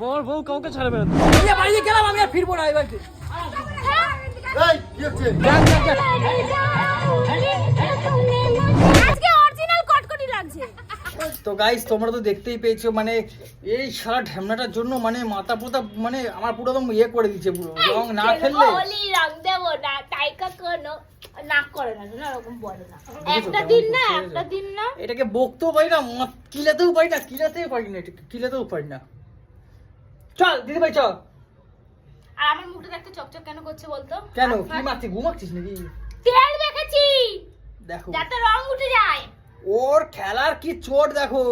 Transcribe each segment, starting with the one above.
বর বউ কাউকে ছাড়বে না। বাড়িতে গেলাম আমি, আর ফিরবো না এই বাড়িতে। আজকে অরিজিনাল কটকটি লাগছে। তো গাইস তোমরা তো দেখতেই পেয়েছো, মানে এই সারা ঢ্যামনাটার জন্য মানে মাথা পোতা মানে আমার পুরো একদম ইয়ে করে দিচ্ছে, পুরো রং না খেললে হোলি রং দেবো না তাই কোনো না করে না, এরকম বলে না। একটা দিন না, একটা দিন না, এটাকে বকতেও পারি না, কিলাতেও পারি না, কিলাতেও পারি না, এটাকে কিলাতেও পারি না। চল দিদি ভাই চল। আর আমার মুখটা দেখতে চকচক কেন করছে বলতো? কেন কি মারছিস, ঘুমাচ্ছিস নাকি? তেল মেখেছি দেখো যাতে রং উঠে যায়। ওর খেলার কি চোট দেখো।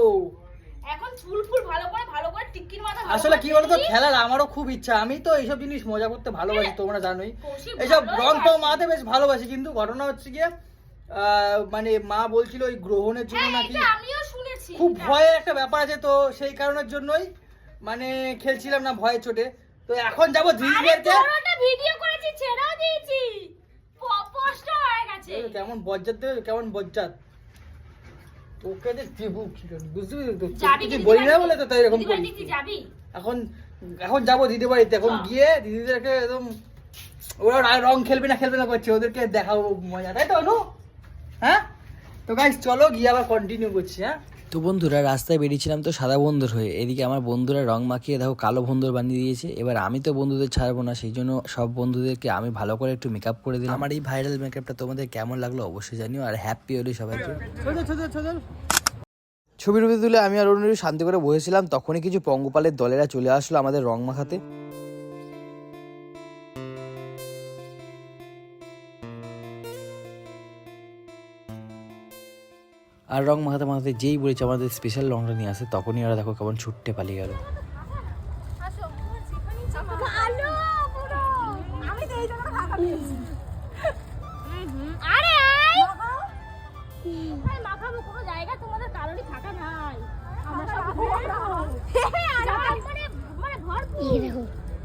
এখন চুল ফুল ভালো করে টিক্কির মাথা। আসলে কি বলতো, খেলার আমারও খুব ইচ্ছা, আমি তো এইসব জিনিস মজা করতে ভালোবাসি, তোমরা জানোই এইসব রং টং মারতে বেশ ভালোবাসি, কিন্তু ঘটনা হচ্ছে গিয়ে মানে মা বলছিল ওই গ্রহণের জন্য নাকি আমিও শুনেছি খুব ভয়ের একটা ব্যাপার আছে, তো সেই কারণের জন্যই মানে খেলছিলাম না ভয়ের চোটে। তো এখন যাবো দিদিদেরকে। ওটা ভিডিও করেছি, ছেড়েও দিয়েছি, পোস্ট হয়ে গেছে। কেমন বজ্জাত দেবে, কেমন বজ্জাত তোকে দেবো, বুঝতে পারছি বলি না বলে তো তাই এরকম করি। যাবি এখন এখন যাবো দিদি বাড়িতে, এখন গিয়ে দিদিদেরকে একদম ওরা রং খেলবে না করছে, ওদেরকে দেখাবো মজা, তাই তো অনু? হ্যাঁ তো গাইস চলো গিয়ে আবার কন্টিনিউ করছি। হ্যাঁ তো বন্ধুরা রাস্তায় বেরিয়েছিলাম তো সাদা বন্ধুর হয়ে, এদিকে আমার বন্ধুরা রং মাখিয়ে দেখো কালো বন্ধুর বানিয়ে দিয়েছে। এবার আমি তো বন্ধুদের ছাড়বো না, সেই জন্য সব বন্ধুদেরকে আমি ভালো করে একটু মেকআপ করে দিলাম। আমার এই ভাইরাল মেকআপটা তোমাদের কেমন লাগলো অবশ্যই জানিও, আর হ্যাপি হোলি সবাইকে। ছবি টবি তুলে আমি আর অন্য শান্তি করে বসেছিলাম, তখনই কিছু পঙ্গপালের দলেরা চলে আসলো আমাদের রং মাখাতে। আর রং মাখাতে মাখাতে যেই বলেছে আমাদের স্পেশাল রংটা নিয়ে আসে, তখনই ওরা দেখো কেমন ছুটতে পালিয়ে গেল। মাখাবো, কোনো জায়গা তোমাদের কারোরই ফাঁকা নাই। আমরা সব মানে ভরপুর,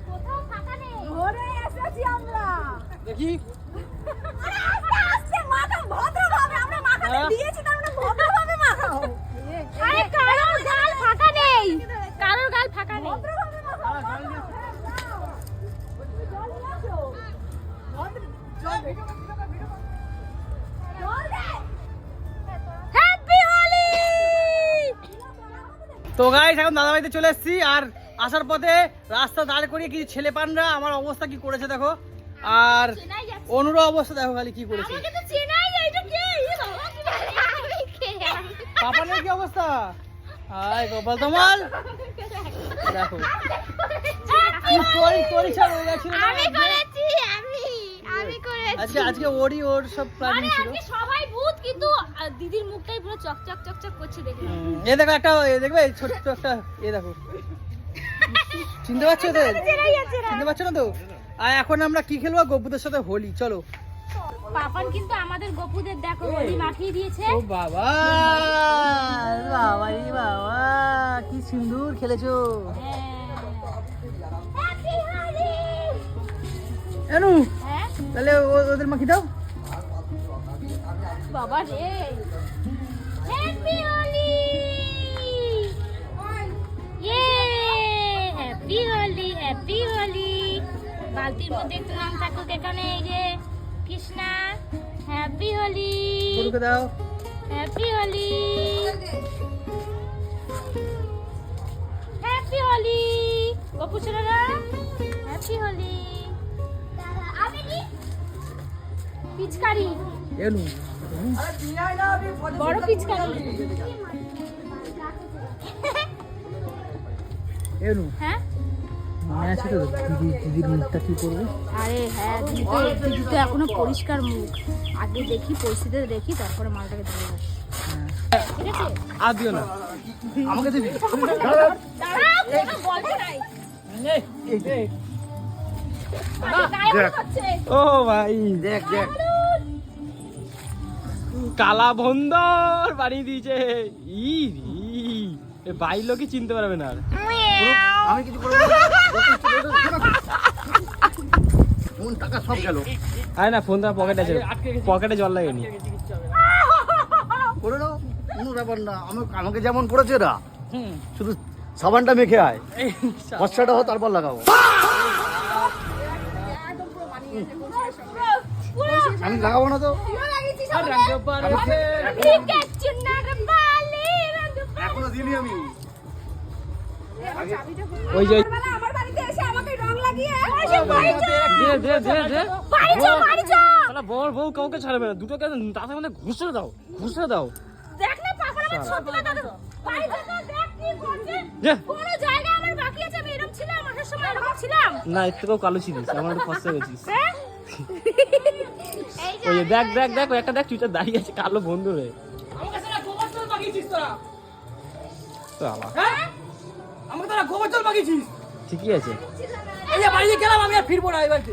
কোথাও ফাঁকা নেই, ঘরে এসেছি আমরা। দেখি আস্তে আস্তে মাখাও, ভদ্রভাবে আমরা মাখাতে দিয়েছি, তার মানে ভদ্রভাবে মাখাও। আরে কারোর গাল ফাঁকা নেই, কারোর গাল ফাঁকা নেই, ভদ্রভাবে মাখাও। জল নিয়ে আসো, জল দে। হ্যাপি হোলি। তো গাইস এখন দাদা বাড়িতে চলে এসেছি, আর আসার পথে রাস্তা দাঁড় করিয়ে কিছু ছেলে পানরা আমার অবস্থা কি করেছে দেখো, আর অনুরও অবস্থা দেখো খালি কি করেছে। আমাকে তো চেনাই যায়, এটা কে? এই বাবা, কি পাপানের কি অবস্থা? হাই গোপাল তোমাল দেখো কি তোরি সব হয়ে গেছিল। আমি করেছি, আমি করেছি। আজকে ওর সব প্ল্যানিং আরে ছিল। আজকে সবাই ভূত, কিন্তু দিদির মুখটাই পুরো চকচক চকচক করছে দেখে। এ দেখো একটা দেখবে ছোট্ট একটা দেখো, চিনতে পারছো তো? চিনতে পারছো না তো? আর এখন আমরা কি খেলবো? গপুদের সাথে হোলি। চলো। পাপান কিন্তু আমাদের গপুদের দেখো হোলি মাখিয়ে দিয়েছে। ও বাবা বাবা রে বাবা, কি সুন্দর খেলেছো। হ্যাপি হোলি। এনু হ্যাঁ তাহলে ওদের মাখি দাও। বাবা রে, হ্যাপি হোলি। ইয়ে হ্যাপি হোলি, হ্যাপি হোলি। বালতির মধ্যে একটু নাম থাকুক এখানে, এই যে কৃষ্ণা। হ্যাপি হোলি, গরুকে দাও। Happy Holi, happy Holi. গপু ছেলেরা হ্যাপি হোলি। আমি কি পিচকারি? এনু বড় পিচকারি। এনু হ্যাঁ মনে আছে তো দিদির মুখটা কি করবে? আরে হ্যাঁ, দিদি তো এখনো পরিষ্কার মুখ। আগে দেখি পরিস্থিতি দেখি, তারপরে মালটাকে ধরে আসি। ঠিক আছে, আর দিও না, আমাকে দিবি। দাঁড়াও, কোনো গল্প নাই। ও ভাই দেখ কালা বন্দর বানিয়ে দিয়েছে। বাইর লোকই চিনতে পারবে না। আর আমি কিছু করব ফোন টাকা সব গেল। আরে না, ফোনটা পকেটে আছে, পকেটে জল লাগেনি। করে দাও, কোনো ব্যাপার না। আমাকে যেমন করেছে এরা, শুধু সাবানটা মেখে আয়, ফর্সাটা হোক তারপর লাগাবো। আমি লাগাবো না তো, এখনো দিইনি আমি। ওই যে আমার বাড়িতে এসে আমাকে রং লাগিয়ে দে বাড়ি চল বাড়ি চল। শালা বউ কাউকে ছাড়বে না, দুটোকে তাতে মানে ঘুষে দাও দেখ না পাপড় আমার সত্যি কথা তো বাড়ি থেকে দেখ কি করছে। যা। কোন জায়গা আমার বাকি আছে, আমি এরকম ছিলাম আসার সময় এরকম ছিলাম। না এর থেকেও কালো ছিলিস, আমার একটু ফসে গেছিস। হ্যাঁ? এই যে ওই যে দেখ ওই একটা দেখ চুইটা দাঁড়িয়ে আছে কালো বন্ধু রে। আমাকে সারা গোবর জল মাখিয়েছিস তোরা, শালা, হ্যাঁ? আমাকে তোরা গোবর জল মাখিয়েছিস। ঠিকই আছে। এই যে বাড়িতে গেলাম, আমি আর ফিরবো না এই বাড়িতে।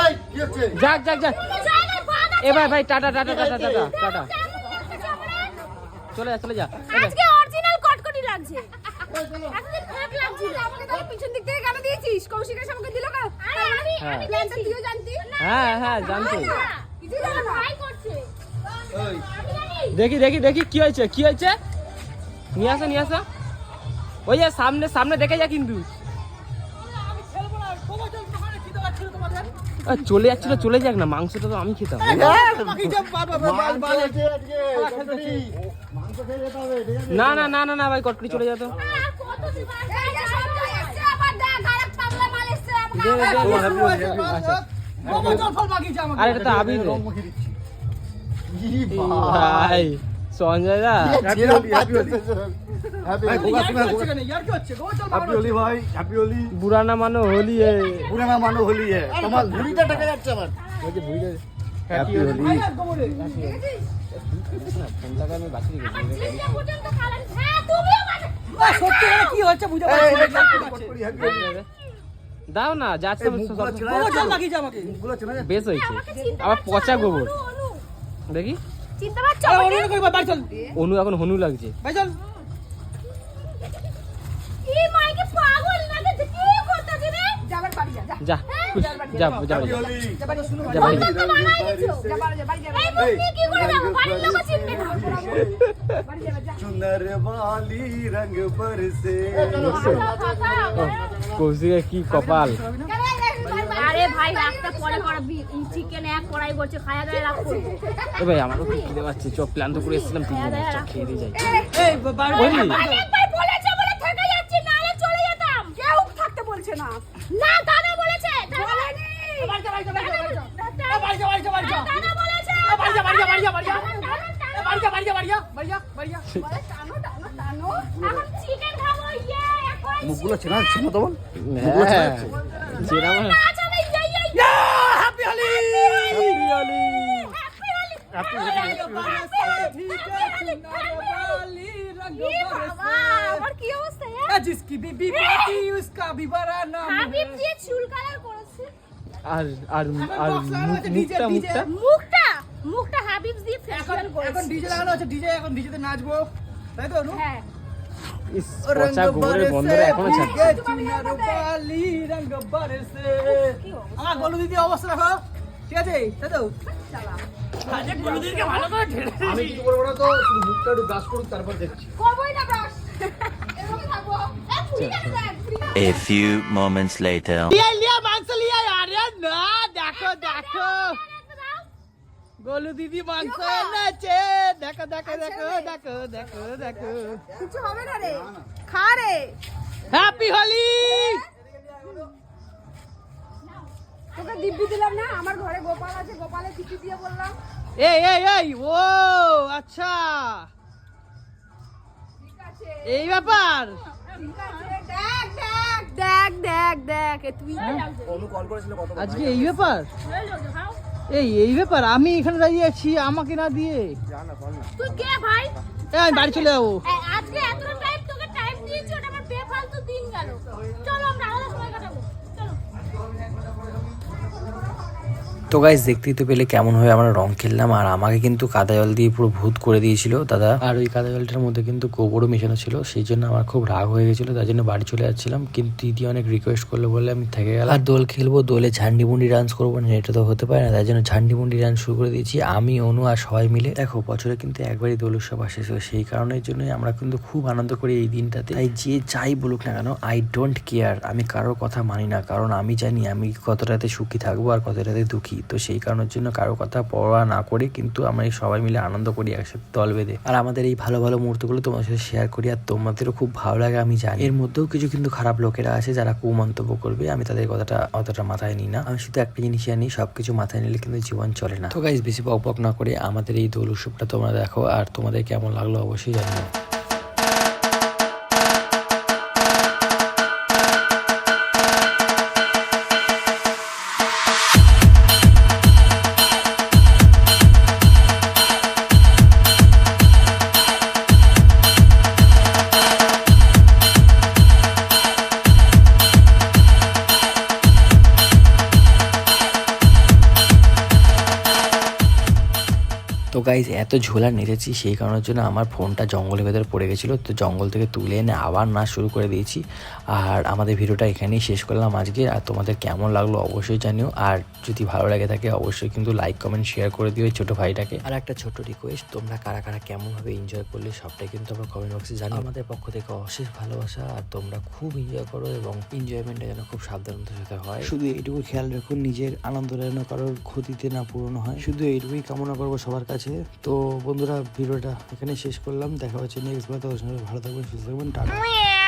এই কি হচ্ছে? যাক কোন জায়গায় বাদ আছে? এ ভাই টাটা চলে যা। আজকে অরিজিনাল কটকটি লাগছে, এতদিন ফেক লাগছিল। আমাকে তাহলে পিছন দিক থেকে কেন দিয়েছিস? কৌশিকের আমাকে দিল কেন? আরে আমি প্ল্যানটা তুইও জানতি? হ্যাঁ জানতো। কিছু জানো না? ট্রাই করছে। দেখি কি হয়েছে নিয়ে আসো। ওই যে সামনে দেখে যা কিন্তু। আমি খেলবো না, গোবর জল মাখানো খিদে পাচ্ছিল তোমাদের। চলে যাচ্ছিল, চলে যাক না, মাংসটা তো আমি খেতাম। মাখিয়েছে বাল মাংস আছে আজকে, কটকটি। মাংস খেয়ে যেতে হবে, ঠিক আছে? না ভাই কটকটি চলে যেত। আর কত দিন এই যে সব এসে আবার দেখ আরেক পাগলা মাল এসে আচ্ছা। গোবর জল ফল মাখিয়েছে আমাকে। আরে এটা তো আবির রে। রং মাখিয়ে দিচ্ছি। ই ভাই সঞ্জয় দা happy Holi, happy Holi. Happy ভাই, হোলি, ইয়ার কি হচ্ছে কেন? ইয়ার কি হচ্ছে? গোবর জল হ্যাপি মাখানো হোলি ভাই, হ্যাপি হোলি। বুড়া না মানো হোলি হে। পুরানা মানো হোলি है। তোমার ভুড়িটা টাকা যাচ্ছে আমার। হ্যাপি হোলি। ভাই, আর গোবরে। ফোনটাকে আমি বাঁচিয়ে আমার রেখেছি। জিভটা পর্যন্ত কালার। হ্যাঁ তুমিও মানে সত্যি এটা কি হচ্ছে বুঝতে পারছি না। কটকটি হ্যাপি হোলি। দাও না যাচ্ছে এই মুখগুলো চেনা গোবর জল যাচ্ছে? মাখিয়েছে আমাকে। মুখগুলো চেনা যাচ্ছে? বেশ হয়েছে। আমাকে চিনতে আবার পারছো? পচা গোবর অনু, দেখি। চিনতে পারছো চল আমাকে? অন্য কই বাড়ি চল। অনু এখন হনু লাগছে। ভাই চল। এই মাইকে পাগল লাগে কি করতেছিস রে? যাবার বাড়ি যা। যা হ্যাপি হোলি। যা বাড়ি যা। তো বানাই দিছো। যা বাড়ি যা। এই মুখ নিয়ে কি করে যাবো? বাড়ির লোক চিনবে না। বাড়ি যাবে যা। चुनर वाली रंग पर से। কৌশিকের কি কপাল। আরে ভাই রাখতে পরে চিকেন এক কড়াই করছে খায়া দায়া রাখো। এ ভাই আমারও খুব খিদে পাচ্ছে, চ প্ল্যান তো করে এসেছিলাম 3 দিন চল খেয়ে দিয়ে যাই। এই বাড়ি ওই অনেকবার বলেছে বলে থেকে যাচ্ছি, নালে চলে যেতাম। কেউ থাকতে বলছে না। না দাদা বলেছে। বলেনি। বাড়ি যা, বাড়ি যা, বাড়ি যা, বাড়ি যা। দাদা বাড়ি যা, বাড়ি যা, বাড়ি যা। দাদা বলেছে। বাড়ি যা, বাড়ি যা, বাড়ি যা, বাড়ি যা। বাড়ি যা, বাড়ি যা, বাড়ি যা, বাড়ি যা, বাড়ি যা। বলে টানো টানো টানো। এখন চিকেন খাবো ইয়ে এখন। মুখগুলো চেনা যাচ্ছে না তোমার? হ্যাঁ যেরা মানে আচ্ছা ভাই ইয়ে ইয়া, happy Holi. Happy Holi. Happy Holi. আমার কি অবস্থা जिसकी बीबी बेटी उसका भी बड़ा नाम হাবিব দিয়ে চুল কালার করেছে। আর মুখটা হাবিব দিয়ে ফেশিয়াল এখন করেছে। ডিজে লাগানো আছে, ডিজে এখন ডিজেতে নাচবো, তাই তো অনু? হ্যাঁ পচা গোবরের বন্ধুরা এখনো ছাড়ছে। রূপালি রঙ বরসে। আমার গোলু দিদি অবস্থা দেখো, ঠিক আছে তাই তো? আরে গোলু দিদিকে ভালো করে ঢেলে আমি কিছু করবো না তো, শুধু মুখটা একটু ব্রাশ করুক তারপর দেখছি। কবই না ব্রাশ এরকম থাকবো। পুরি কেন দেখ পুরি কেন? A few moments later. লিয়া মাংস লিয়া আরে না দেখো দেখো গোলু দিদি মাংস এনেছে, দেখো দেখো দেখো দেখো দেখো দেখো। কিছু হবে না রে, খা রে। হ্যাপি হোলি। তোকে দিব্যি দিলাম না, আমার ঘরে গোপাল আছে, গোপালে টিপি দিয়ে বললাম। এই ও আচ্ছা ঠিক আছে এই ব্যাপার। ঠিক আছে দেখ দেখ দেখ দেখ দেখ এ তুই অনু কল করেছিল কত? আজকে এই ব্যাপার, এই ব্যাপার, আমি এখানে দাঁড়িয়ে আছি আমাকে না দিয়ে। তুই কে ভাই? আমি বাড়ি চলে যাবো। আজকে এতটা টাইম তোকে টাইম দিয়েছি, ওটা আমার বেফালতু দিন গেল। চলো আমরা আলাদা সময় কাটাবো, চলো। তো গাইস দেখতেই তো পেলে কেমন হয়ে আমরা রং খেললাম, আর আমাকে কিন্তু কাদা জল দিয়ে পুরো ভূত করে দিয়েছিল দাদা। আর ওই কাদা জলটার মধ্যে কিন্তু গোবরও মেশানো ছিল, সেই জন্য আমার খুব রাগ হয়ে গেছিলো, তার জন্য বাড়ি চলে যাচ্ছিলাম। কিন্তু দিদি অনেক রিকোয়েস্ট করলো বলে আমি থেকে গেলাম। আর দোল খেলবো, দোলে ঝান্ডি মুন্ডি ডান্স করবো না, এটা তো হতে পারে না, তাই জন্য ঝান্ডি মুন্ডি ডান্স শুরু করে দিয়েছি আমি, অনু আর সবাই মিলে। দেখো বছরে কিন্তু একবারই দোল উৎসব আসে, সেই কারণের জন্যই আমরা কিন্তু খুব আনন্দ করি এই দিনটাতে। তাই যে যাই বলুক না কেন, আই ডোন্ট কেয়ার, আমি কারোর কথা মানি না, কারণ আমি জানি আমি কতটাতে সুখী থাকবো আর কতটাতে দুঃখী। তো সেই কারণের জন্য কারো কথা পড়া না করে কিন্তু আমরা সবাই মিলে আনন্দ করি একসাথে দল বেঁধে। আর আমাদের এই ভালো ভালো মুহূর্তগুলো তোমার সাথে শেয়ার করি, আর তোমাদেরও খুব ভালো লাগে আমি জানি। এর মধ্যেও কিছু কিন্তু খারাপ লোকেরা আছে যারা কুমন্তব্য করবে, আমি তাদের কথাটা অতটা মাথায় নিই না। আমি শুধু একটা জিনিস জানি, সবকিছু মাথায় নিলে কিন্তু জীবন চলে না। তো গাইস বেশি বক বক না করে আমাদের এই দোল উৎসবটা তোমরা দেখো, আর তোমাদের কেমন লাগলো অবশ্যই জানিও। তো গাইজ এত ঝোলা নেচেছি, সেই কারণের জন্য আমার ফোনটা জঙ্গলের ভেতরে পড়ে গেছিলো, তো জঙ্গল থেকে তুলে এনে আবার নাচ শুরু করে দিয়েছি। আর আমাদের ভিডিওটা এখানেই শেষ করলাম আজকে। আর তোমাদের কেমন লাগলো অবশ্যই জানিও, আর যদি ভালো লাগে থাকে অবশ্যই কিন্তু লাইক কমেন্ট শেয়ার করে দিও এই ছোটো ভাইটাকে। আর একটা ছোট্ট রিকোয়েস্ট, তোমরা কারা কারা কেমনভাবে এনজয় করলে সবটাই কিন্তু আমরা কমেন্ট বক্সে জানি। আমাদের পক্ষ থেকে অশেষ ভালোবাসা, আর তোমরা খুব এনজয় করো এবং এনজয়মেন্টটা যেন খুব সাবধানতার সাথে হয়। শুধু এইটুকু খেয়াল রাখুন, নিজের আনন্দটা যেন কারোর ক্ষতিতে না পূরণ হয়, শুধু এইটুকুই কামনা করবো সবার কাছে। তো বন্ধুরা ভিডিওটা এখানে শেষ করলাম, দেখা হচ্ছে নেক্সট বার। ভালো থাকবেন, সুস্থ থাকবেন, টাটা।